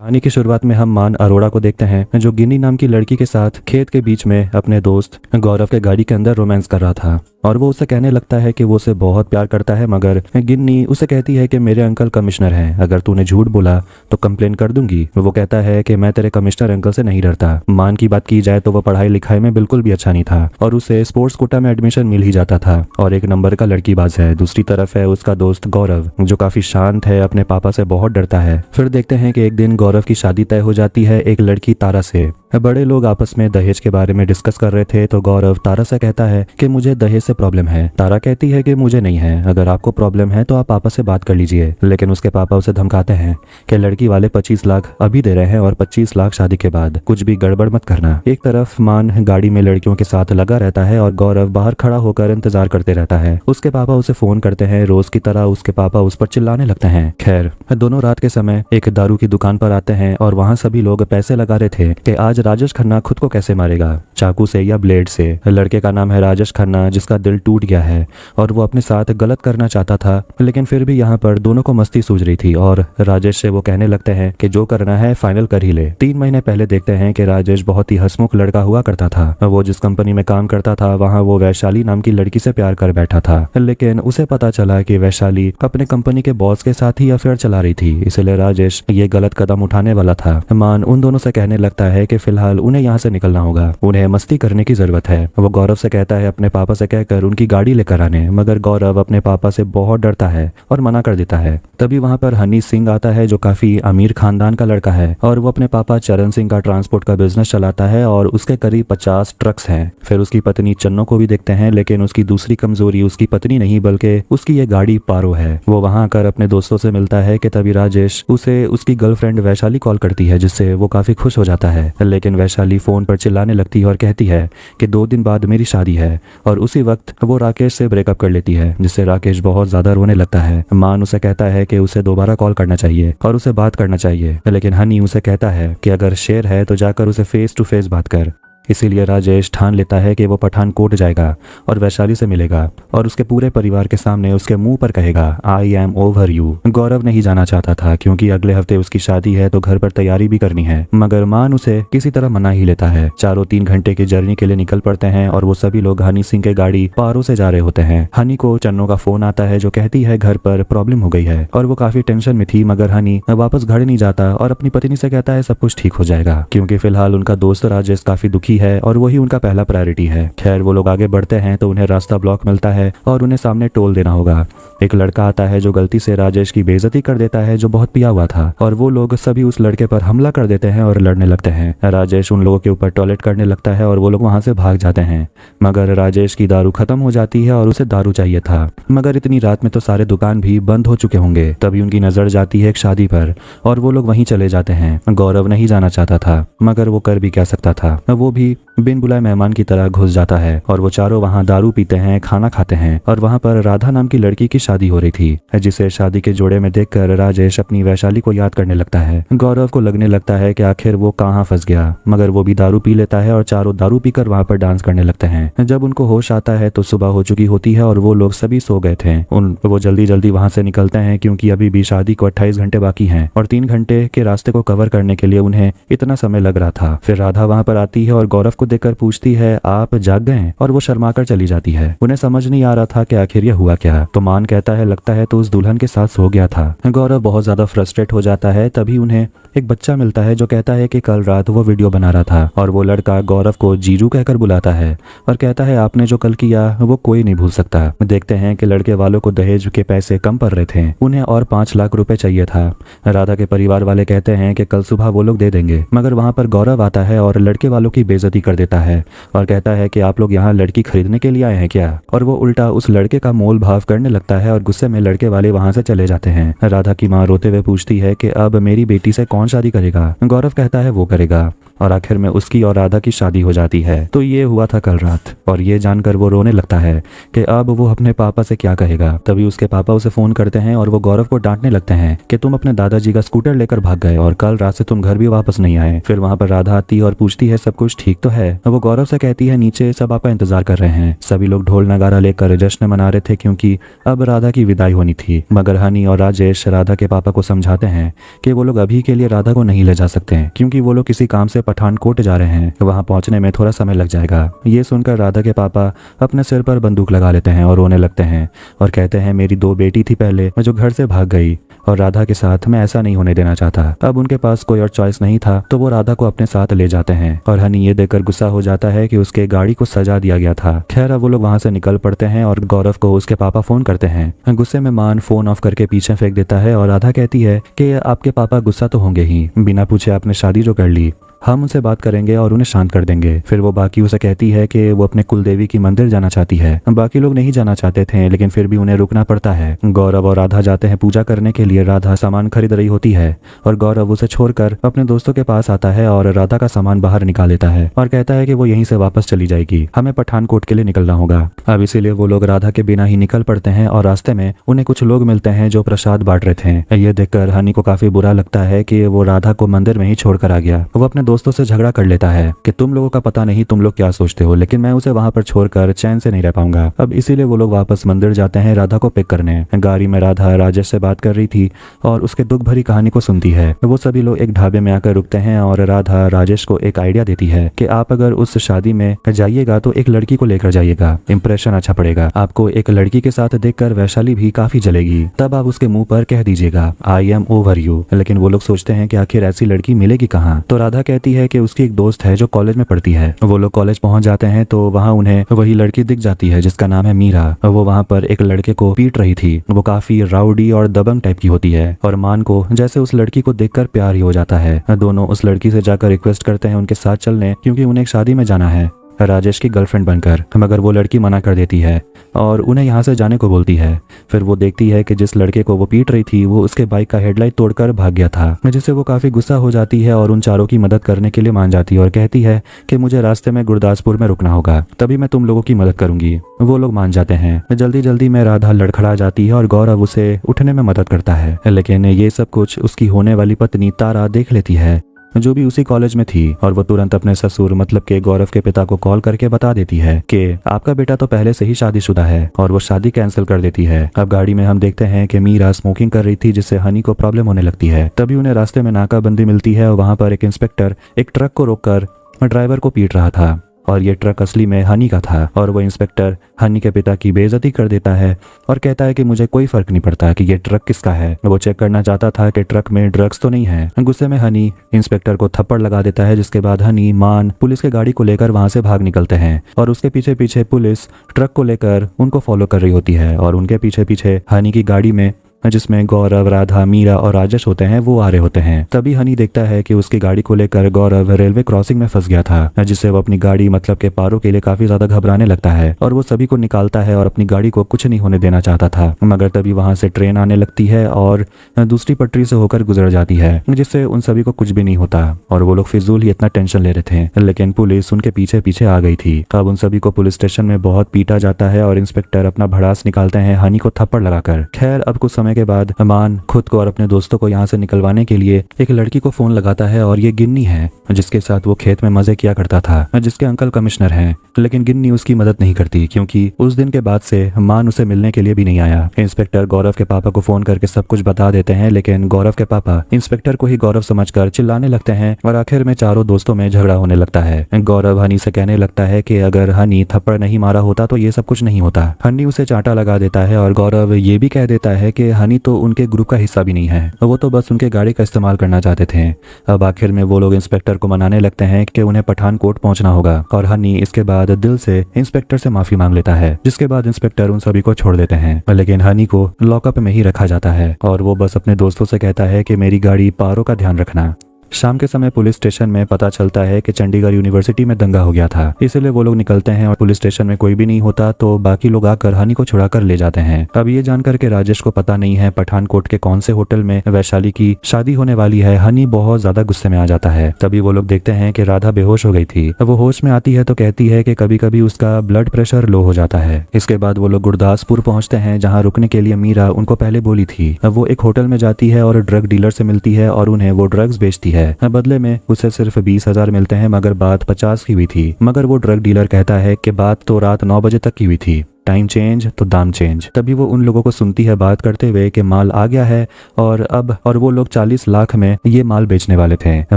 कहानी की शुरुआत में हम मान अरोड़ा को देखते हैं जो गिन्नी नाम की लड़की के साथ खेत के बीच में अपने दोस्त गौरव के गाड़ी के अंदर रोमांस कर रहा था और वो उसे कहने लगता है कि वो उसे बहुत प्यार करता है, मगर गिन्नी उसे कहती है कि मेरे अंकल कमिश्नर हैं, अगर तूने झूठ बोला तो कंप्लेन कर दूंगी। वो कहता है कि मैं तेरे कमिश्नर अंकल से नहीं डरता। मान की बात की जाए तो वो पढ़ाई लिखाई में बिल्कुल भी अच्छा नहीं था और उसे स्पोर्ट्स कोटा में एडमिशन मिल ही जाता था और एक नंबर का लड़कीबाज है। दूसरी तरफ है उसका दोस्त गौरव जो काफी शांत है, अपने पापा से बहुत डरता है। फिर देखते हैं कि एक दिन गौरव की शादी तय हो जाती है एक लड़की तारा से। बड़े लोग आपस में दहेज के बारे में डिस्कस कर रहे थे तो गौरव तारा से कहता है कि मुझे दहेज से प्रॉब्लम है। तारा कहती है कि मुझे नहीं है, अगर आपको प्रॉब्लम है तो आप पापा से बात कर लीजिए। लेकिन उसके पापा उसे धमकाते हैं कि लड़की वाले 25 लाख अभी दे रहे हैं और 25 लाख शादी के बाद, कुछ भी गड़बड़ मत करना। एक तरफ मान गाड़ी में लड़कियों के साथ लगा रहता है और गौरव बाहर खड़ा होकर इंतजार करते रहता है। उसके पापा उसे फोन करते हैं। रोज की तरह उसके पापा उस पर चिल्लाने लगते हैं। खैर, दोनों रात के समय एक दारू की दुकान पर आते हैं और वहाँ सभी लोग पैसे लगा रहे थे कि आज राजेश खन्ना खुद को कैसे मारेगा, चाकू से या ब्लेड से। लड़के का नाम है राजेश खन्ना जिसका दिल टूट गया है और वो अपने साथ गलत करना चाहता था, लेकिन फिर भी यहाँ पर दोनों को मस्ती सूझ रही थी और राजेश से वो कहने लगते हैं कि जो करना है फाइनल कर ही ले। 3 महीने पहले देखते हैं कि राजेश बहुत ही हंसमुख लड़का हुआ करता था। वो जिस कंपनी में काम करता था वहाँ वो वैशाली नाम की लड़की से प्यार कर बैठा था, लेकिन उसे पता चला कि वैशाली अपने कंपनी के बॉस के साथ ही अफेयर चला रही थी, इसलिए राजेश ये गलत कदम उठाने वाला था। मान उन दोनों से कहने लगता है कि फिलहाल उन्हें यहाँ से निकलना होगा, उन्हें मस्ती करने की जरूरत है। वो गौरव से कहता है अपने पापा से कहकर उनकी गाड़ी लेकर आने, मगर गौरव अपने पापा से बहुत डरता है और मना कर देता है। तभी वहाँ पर हनी सिंह आता है जो काफी अमीर खानदान का लड़का है और वो अपने पापा चरण सिंह का ट्रांसपोर्ट का बिजनेस चलाता है और उसके करीब 50 ट्रक्स हैं। फिर उसकी पत्नी चन्नो को भी देखते हैं, लेकिन उसकी दूसरी कमजोरी उसकी पत्नी नहीं बल्कि उसकी ये गाड़ी पारो है। वो वहाँ आकर अपने दोस्तों से मिलता है कि तभी राजेश उसे उसकी गर्लफ्रेंड वैशाली कॉल करती है, जिससे वो काफी खुश हो जाता है। लेकिन वैशाली फोन पर चिल्लाने लगती है और कहती है कि 2 दिन बाद मेरी शादी है और उसी वक्त वो राकेश से ब्रेकअप कर लेती है, जिससे राकेश बहुत ज्यादा रोने लगता है। मान उसे कहता है कि उसे दोबारा कॉल करना चाहिए और उसे बात करना चाहिए, लेकिन हनी उसे कहता है कि अगर शेर है तो जाकर उसे फेस टू फेस बात कर। इसीलिए राजेश ठान लेता है कि वो पठानकोट जाएगा और वैशाली से मिलेगा और उसके पूरे परिवार के सामने उसके मुंह पर कहेगा आई एम ओवर यू। गौरव नहीं जाना चाहता था क्योंकि अगले हफ्ते उसकी शादी है तो घर पर तैयारी भी करनी है, मगर मान उसे किसी तरह मना ही लेता है। चारों 3 घंटे की जर्नी के लिए निकल पड़ते हैं और वो सभी लोग हनी सिंह के गाड़ी पारो से जा रहे होते हैं। हनी को चन्नो का फोन आता है जो कहती है घर पर प्रॉब्लम हो गई है और वो काफी टेंशन में थी, मगर हनी वापस घर नहीं जाता और अपनी पत्नी से कहता है सब कुछ ठीक हो जाएगा क्योंकि फिलहाल उनका दोस्त राजेश काफी दुखी है और वही उनका पहला प्रायोरिटी है। खैर, वो लोग आगे बढ़ते हैं तो उन्हें रास्ता ब्लॉक मिलता है और उन्हें सामने टोल देना होगा। एक लड़का आता है जो गलती से राजेश की बेइज्जती कर देता है जो बहुत पिया हुआ था और वो लोग सभी उस लड़के पर हमला कर देते हैं और लड़ने लगते हैं। राजेश उन लोगों के ऊपर टॉयलेट करने लगता है और वो लोग वहां से भाग जाते हैं, मगर राजेश की दारू खत्म हो जाती है और उसे दारू चाहिए था, मगर इतनी रात में तो सारे दुकान भी बंद हो चुके होंगे। तभी उनकी नजर जाती है एक शादी पर और वो लोग वहीं चले जाते हैं। गौरव नहीं जाना चाहता था, मगर वो कर भी क्या सकता था। वो भी बिन बुलाए मेहमान की तरह घुस जाता है और वो चारों वहाँ दारू पीते हैं, खाना खाते हैं और वहाँ पर राधा नाम की लड़की की शादी हो रही थी, जिसे शादी के जोड़े में देखकर राजेश अपनी वैशाली को याद करने लगता है। गौरव को लगने लगता है कि आखिर वो कहाँ फंस गया, मगर वो भी दारू पी लेता है और चारों दारू पीकर वहाँ पर डांस करने लगते हैं। जब उनको होश आता है तो सुबह हो चुकी होती है और वो लोग सभी सो गए थे। वो जल्दी जल्दी वहाँ से निकलते हैं क्योंकि अभी भी शादी को 28 घंटे बाकी हैं और 3 घंटे के रास्ते को कवर करने के लिए उन्हें इतना समय लग रहा था। फिर राधा वहाँ पर आती है और गौरव को देखकर पूछती है आप जाग गए, और वो शर्माकर चली जाती है। उन्हें समझ नहीं आ रहा था कि आखिर ये हुआ क्या। तो मान कहता है लगता है तो उस दुल्हन के साथ सो गया था। गौरव बहुत ज्यादा फ्रस्ट्रेट हो जाता है। तभी उन्हें एक बच्चा मिलता है जो कहता है कि कल रात वो वीडियो बना रहा था और वो लड़का गौरव को जीजू कहकर बुलाता है और कहता है आपने जो कल किया वो कोई नहीं भूल सकता। देखते हैं कि लड़के वालों को दहेज के पैसे कम पड़ रहे थे, उन्हें और 5 लाख रुपए चाहिए था। राधा के परिवार वाले कहते हैं कि कल सुबह वो लोग दे देंगे, मगर वहां पर गौरव आता है और लड़के वालों की बेइज्जती कर देता है और कहता है कि आप लोग यहाँ लड़की खरीदने के लिए आए हैं क्या, और वो उल्टा उस लड़के का मोल भाव करने लगता है और गुस्से में लड़के वाले वहां से चले जाते हैं। राधा की माँ रोते हुए पूछती है कि अब मेरी बेटी से कौन शादी करेगा। गौरव कहता है वो करेगा और आखिर में उसकी और राधा की शादी हो जाती है। तो ये हुआ था कल रात और ये जानकर वो रोने लगता है कि अब वो अपने पापा से क्या कहेगा। तभी उसके पापा उसे फोन करते हैं और वो गौरव को डांटने लगते हैं कि तुम अपने दादाजी का स्कूटर लेकर भाग गए और कल रात से तुम घर भी वापस नहीं आए। फिर वहां पर राधा आती है और पूछती है सब कुछ ठीक तो है। है वो गौरव से कहती है नीचे सब आपका इंतजार कर रहे हैं। सभी लोग ढोल नगारा लेकर जश्न मना रहे थे क्योंकि अब राधा की विदाई होनी थी। मगर हनी और राजेश राधा के पापा को समझाते हैं कि वो लोग अभी के लिए राधा को नहीं ले जा सकते क्योंकि वो लोग किसी काम से पठानकोट जा रहे हैं, वहां पहुंचने में थोड़ा समय लग जाएगा। ये सुनकर राधा के पापा अपने सिर पर बंदूक लगा लेते हैं और रोने लगते हैं और कहते हैं मेरी 2 बेटी थी पहले जो घर से भाग गई और राधा के साथ मैं ऐसा नहीं होने देना चाहता। अब उनके पास कोई और चॉइस नहीं था तो वो राधा को अपने साथ ले जाते हैं और हनी ये देखकर गुस्सा हो जाता है कि उसके गाड़ी को सजा दिया गया था। खैर अब वो लोग वहां से निकल पड़ते हैं और गौरव को उसके पापा फोन करते हैं। गुस्से में मान फोन ऑफ करके पीछे फेंक देता है और राधा कहती है कि आपके पापा गुस्सा तो होंगे ही, बिना पूछे आपने शादी जो कर ली, हम उनसे बात करेंगे और उन्हें शांत कर देंगे। फिर वो बाकी उसे कहती है कि वो अपने कुल देवी की मंदिर जाना चाहती है। बाकी लोग नहीं जाना चाहते थे लेकिन फिर भी उन्हें रुकना पड़ता है। गौरव और राधा जाते हैं पूजा करने के लिए। राधा सामान खरीद रही होती है और गौरव उसे छोड़कर अपने दोस्तों के पास आता है और राधा का सामान बाहर निकाल लेता है और कहता है कि वो यहीं से वापस चली जाएगी, हमें पठानकोट के लिए निकलना होगा। अब इसीलिए वो लोग राधा के बिना ही निकल पड़ते हैं और रास्ते में उन्हें कुछ लोग मिलते हैं जो प्रसाद बांट रहे थे। ये देखकर हनी को काफी बुरा लगता है कि वो राधा को मंदिर में ही छोड़कर आ गया। वो अपने दोस्तों से झगड़ा कर लेता है कि तुम लोगों का पता नहीं तुम लोग क्या सोचते हो, लेकिन मैं उसे वहां पर छोड़कर चैन से नहीं रह पाऊंगा। अब इसीलिए वो लोग वापस मंदिर जाते हैं राधा को पिक करने। गाड़ी में राधा राजेश से बात कर रही थी और उसके दुख भरी कहानी को सुनती है। वो सभी लोग एक ढाबे में आकर रुकते हैं और राधा राजेश को एक आइडिया देती है कि आप अगर उस शादी में जाइएगा तो एक लड़की को लेकर जाइएगा, इंप्रेशन अच्छा पड़ेगा। आपको एक लड़की के साथ देखकर वैशाली भी काफी जलेगी, तब आप उसके मुंह पर कह दीजिएगा आई एम ओवर यू। लेकिन वो लोग सोचते हैं कि आखिर ऐसी लड़की मिलेगी कहाँ। तो राधा कहती है कि उसकी एक दोस्त है जो कॉलेज में पढ़ती है। वो लोग कॉलेज पहुंच जाते हैं तो वहां उन्हें वही लड़की दिख जाती है जिसका नाम है मीरा। वो वहां पर एक लड़के को पीट रही थी। वो काफी राउडी और दबंग टाइप की होती है और मान को जैसे उस लड़की को देखकर प्यार ही हो जाता है। दोनों उस लड़की से जाकर रिक्वेस्ट करते हैं उनके साथ चलने क्योंकि उन्हें एक शादी में जाना है राजेश की गर्लफ्रेंड बनकर। मगर वो लड़की मना कर देती है और उन्हें यहाँ से जाने को बोलती है। फिर वो देखती है कि जिस लड़के को वो पीट रही थी वो उसके बाइक का हेडलाइट तोड़कर भाग गया था, जिससे वो काफी गुस्सा हो जाती है और उन चारों की मदद करने के लिए मान जाती है और कहती है कि मुझे रास्ते में गुरदासपुर में रुकना होगा, तभी मैं तुम लोगों की मदद करूंगी। वो लोग मान जाते हैं। जल्दी जल्दी में राधा लड़खड़ा जाती है और गौरव उसे उठने में मदद करता है। लेकिन ये सब कुछ उसकी होने वाली पत्नी तारा देख लेती है जो भी उसी कॉलेज में थी और वो तुरंत अपने ससुर मतलब के गौरव के पिता को कॉल करके बता देती है कि आपका बेटा तो पहले से ही शादीशुदा है और वो शादी कैंसिल कर देती है। अब गाड़ी में हम देखते हैं कि मीरा स्मोकिंग कर रही थी जिससे हनी को प्रॉब्लम होने लगती है। तभी उन्हें रास्ते में नाकाबंदी मिलती है और वहां पर एक इंस्पेक्टर एक ट्रक को रोककर ड्राइवर को पीट रहा था और ये ट्रक असली में हनी का था और वो इंस्पेक्टर हनी के पिता की बेइज्जती कर देता है और कहता है कि मुझे कोई फर्क नहीं पड़ता कि ये ट्रक किसका है। वो चेक करना चाहता था कि ट्रक में ड्रग्स तो नहीं है। गुस्से में हनी इंस्पेक्टर को थप्पड़ लगा देता है जिसके बाद हनी मान पुलिस के गाड़ी को लेकर वहां से भाग निकलते हैं और उसके पीछे पीछे पुलिस ट्रक को लेकर उनको फॉलो कर रही होती है और उनके पीछे पीछे हनी की गाड़ी में जिसमें गौरव राधा मीरा और राजेश होते हैं वो आ रहे होते हैं। तभी हनी देखता है कि उसकी गाड़ी को लेकर गौरव रेलवे क्रॉसिंग में फंस गया था जिससे वो अपनी गाड़ी मतलब के पारों के लिए काफी ज्यादा घबराने लगता है और वो सभी को निकालता है और अपनी गाड़ी को कुछ नहीं होने देना चाहता था। मगर तभी वहां से ट्रेन आने लगती है और दूसरी पटरी से होकर गुजर जाती है जिससे उन सभी को कुछ भी नहीं होता और वो लोग फिजूल ही इतना टेंशन ले रहे थे। लेकिन पुलिस उनके पीछे पीछे आ गई थी। अब उन सभी को पुलिस स्टेशन में बहुत पीटा जाता है और इंस्पेक्टर अपना भड़ास निकालते हैं हनी को थप्पड़ लगाकर। खैर अब कुछ समय के बाद अमान खुद को और अपने दोस्तों को यहाँ से निकलवाने के लिए एक लड़की को फोन लगाता है और ये गिन्नी है जिसके साथ वो खेत में मजे किया करता था, जिसके अंकल कमिश्नर हैं। लेकिन गिन्नी उसकी मदद नहीं करती क्योंकि उस दिन के बाद से मान उसे मिलने के लिए भी नहीं आया। इंस्पेक्टर गौरव के पापा को फोन करके सब कुछ बता देते हैं लेकिन गौरव के पापा इंस्पेक्टर को ही गौरव समझकर चिल्लाने लगते हैं और आखिर में चारों दोस्तों में झगड़ा होने लगता है। गौरव हनी से कहने लगता है कि अगर हनी थप्पड़ नहीं मारा होता तो ये सब कुछ नहीं होता। हनी उसे चांटा लगा देता है और गौरव ये भी कह देता है कि हनी तो उनके ग्रुप का हिस्सा भी नहीं है, वो तो बस उनके गाड़ी का इस्तेमाल करना चाहते थे। अब आखिर में वो लोग इंस्पेक्टर को मनाने लगते हैं कि उन्हें पठानकोट पहुंचना होगा और हनी इसके बाद दिल से इंस्पेक्टर से माफी मांग लेता है जिसके बाद इंस्पेक्टर उन सभी को छोड़ देते हैं। लेकिन हनी को लॉकअप में ही रखा जाता है और वो बस अपने दोस्तों से कहता है कि मेरी गाड़ी पारों का ध्यान रखना। शाम के समय पुलिस स्टेशन में पता चलता है कि चंडीगढ़ यूनिवर्सिटी में दंगा हो गया था, इसलिए वो लोग निकलते हैं और पुलिस स्टेशन में कोई भी नहीं होता तो बाकी लोग आकर हनी को छुड़ाकर ले जाते हैं। अब ये जानकर के राजेश को पता नहीं है पठानकोट के कौन से होटल में वैशाली की शादी होने वाली है, हनी बहुत ज्यादा गुस्से में आ जाता है। तभी वो लोग देखते हैं कि राधा बेहोश हो गई थी। वो होश में आती है तो कहती है कि कभी कभी उसका ब्लड प्रेशर लो हो जाता है। इसके बाद वो लोग गुरदासपुर पहुंचते हैं जहाँ रुकने के लिए मीरा उनको पहले बोली थी। वो एक होटल में जाती है और ड्रग डीलर से मिलती है और उन्हें वो ड्रग्स बेचती है। है। बदले में उसे सिर्फ 20,000 मिलते हैं, मगर बात 50 की हुई थी। मगर वो ड्रग डीलर कहता है कि बात तो रात 9 बजे तक की हुई थी, टाइम चेंज तो दाम चेंज। तभी वो उन लोगों को सुनती है बात करते हुए कि माल आ गया है और वो लोग 40 लाख में ये माल बेचने वाले थे।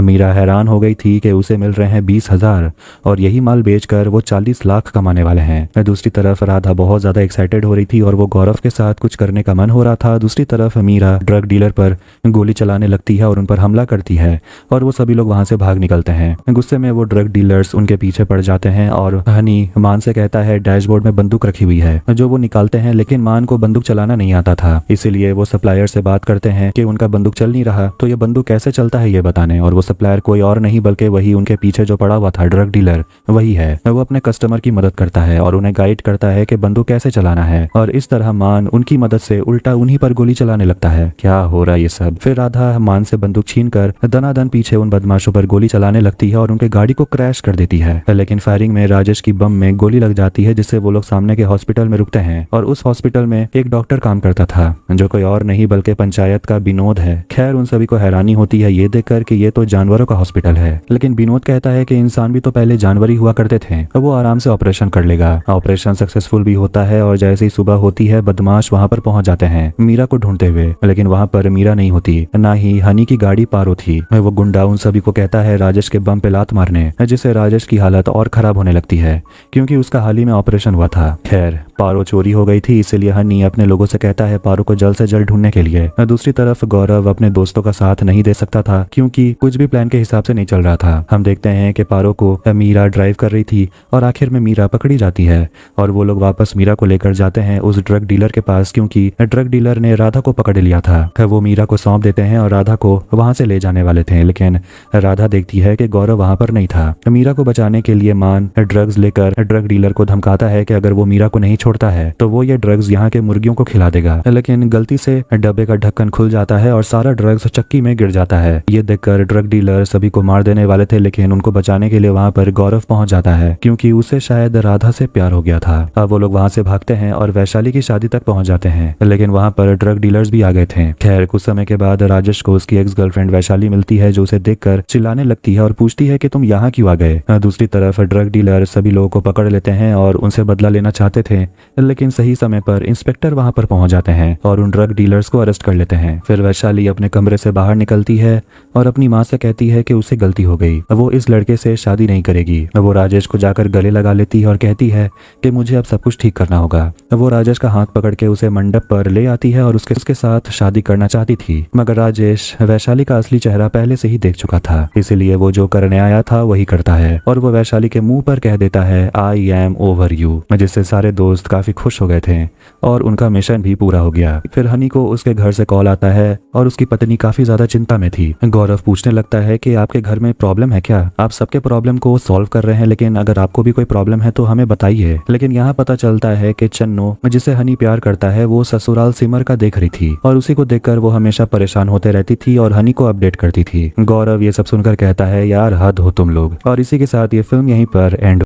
मीरा हैरान हो गई थी कि उसे मिल रहे हैं 20,000 और यही माल बेचकर वो 40 लाख कमाने वाले हैं। दूसरी तरफ राधा बहुत ज्यादा एक्साइटेड हो रही थी और वो गौरव के साथ कुछ करने का मन हो रहा था। दूसरी तरफ मीरा ड्रग डीलर पर गोली चलाने लगती है और उन पर हमला करती है और वो सभी लोग वहां से भाग निकलते हैं। गुस्से में वो ड्रग डीलर्स उनके पीछे पड़ जाते हैं और हनी मान से कहता है डैशबोर्ड में बंदूक रखी हुई है, जो वो निकालते हैं, लेकिन मान को बंदूक चलाना नहीं आता था। इसीलिए वो सप्लायर से बात करते हैं कि उनका बंदूक चल नहीं रहा, तो ये बंदूक कैसे चलता है ये बताने। और वो सप्लायर कोई और नहीं बल्कि वही उनके पीछे जो पड़ा हुआ था ड्रग डीलर वही है। वो अपने कस्टमर की मदद करता है और उन्हें गाइड करता है कि बंदूक कैसे चलाना है और इस तरह मान उनकी मदद से उल्टा उन्हीं पर गोली चलाने लगता है। क्या हो रहा है ये सब। फिर राधा मान से बंदूक छीन कर दनादन पीछे उन बदमाशों पर गोली चलाने लगती है और उनके गाड़ी को क्रैश कर देती है। लेकिन फायरिंग में राजेश की बम में गोली लग जाती है, जिससे वो लोग सामने के हॉस्पिटल में रुकते हैं और उस हॉस्पिटल में एक डॉक्टर काम करता था जो कोई और नहीं बल्कि पंचायत का विनोद है। खैर उन सभी को हैरानी होती है ये देखकर कि ये तो जानवरों का हॉस्पिटल है, लेकिन विनोद कहता है कि इंसान भी तो पहले जानवर ही हुआ करते थे, वो आराम से ऑपरेशन कर लेगा। ऑपरेशन सक्सेसफुल भी होता है और जैसे ही सुबह होती है बदमाश वहां पर पहुंच जाते हैं मीरा को ढूंढते हुए, लेकिन वहां पर मीरा नहीं होती, ना ही हनी की गाड़ी पारो थी। वो गुंडा उन सभी को कहता है राजेश के बम पे लात मारने, जिससे राजेश की हालत और खराब होने लगती है क्योंकि उसका हाल ही में ऑपरेशन हुआ था। खैर पारो चोरी हो गई थी, इसलिए हनी अपने लोगों से कहता है पारो को जल्द से जल्द ढूंढने के लिए। दूसरी तरफ गौरव अपने दोस्तों का साथ नहीं दे सकता था क्योंकि कुछ भी प्लान के हिसाब से नहीं चल रहा था। हम देखते हैं कि पारो को मीरा ड्राइव कर रही थी और आखिर में मीरा पकड़ी जाती है और वो लोग वापस मीरा को लेकर जाते हैं उस ड्रग डीलर के पास क्योंकि ड्रग डीलर ने राधा को पकड़ लिया था। वो मीरा को सौंप देते हैं और राधा को वहां से ले जाने वाले थे, लेकिन राधा देखती है कि गौरव वहां पर नहीं था। मीरा को बचाने के लिए मान ड्रग्स लेकर ड्रग डीलर को धमकाता है कि अगर वो मीरा को नहीं छोड़ता है तो वो ये ड्रग्स यहाँ के मुर्गियों को खिला देगा, लेकिन गलती से डब्बे का ढक्कन खुल जाता है और सारा ड्रग्स चक्की में गिर जाता है। ये देखकर ड्रग डीलर सभी को मार देने वाले थे, लेकिन उनको बचाने के लिए वहां पर गौरव पहुंच जाता है क्योंकि उसे शायद राधा से प्यार हो गया था। अब वो लोग वहां से भागते हैं और वैशाली की शादी तक पहुंच जाते हैं, लेकिन वहां पर ड्रग डीलर्स भी आ गए थे। खैर कुछ समय के बाद राजेश को उसकी एक्स गर्लफ्रेंड वैशाली मिलती है जो उसे देखकर चिल्लाने लगती है और पूछती है कि तुम यहाँ क्यों आ गए। दूसरी तरफ ड्रग डीलर सभी लोगों को पकड़ लेते हैं और उनसे बदला लेना चाहते थे, लेकिन सही समय पर इंस्पेक्टर वहां पर पहुंच जाते हैं और उन ड्रग डीलर्स को अरेस्ट कर लेते हैं। फिर वैशाली अपने कमरे से बाहर निकलती है और अपनी माँ से कहती है कि उसे गलती हो गई, वो इस लड़के से शादी नहीं करेगी। वो राजेश को जाकर गले लगा लेती है और कहती है कि मुझे अब सब कुछ ठीक करना होगा। वो राजेश का हाथ पकड़ के उसे मंडप पर ले आती है और उसके साथ शादी करना चाहती थी, मगर राजेश वैशाली का असली चेहरा पहले से ही देख चुका था, इसीलिए वो जो करने आया था वही करता है और वो वैशाली के मुंह पर कह देता है आई एम ओवर यू, जिससे सारे दोस्त काफी खुश हो गए थे और उनका मिशन भी पूरा हो गया। फिर हनी को उसके घर से कॉल आता है और उसकी पत्नी काफी ज्यादा चिंता में थी। गौरव पूछने लगता है कि आपके घर में प्रॉब्लम है क्या, आप सबके प्रॉब्लम को सॉल्व कर रहे हैं, लेकिन अगर आपको भी कोई प्रॉब्लम है तो हमें बताइए। लेकिन यहाँ पता चलता है कि चन्नो जिसे हनी प्यार करता है वो ससुराल सिमर का देख रही थी और उसी को देखकर वो हमेशा परेशान होते रहती थी और हनी को अपडेट करती थी। गौरव ये सब सुनकर कहता है यार हद हो तुम लोग, और इसी के साथ ये फिल्म यहीं पर एंड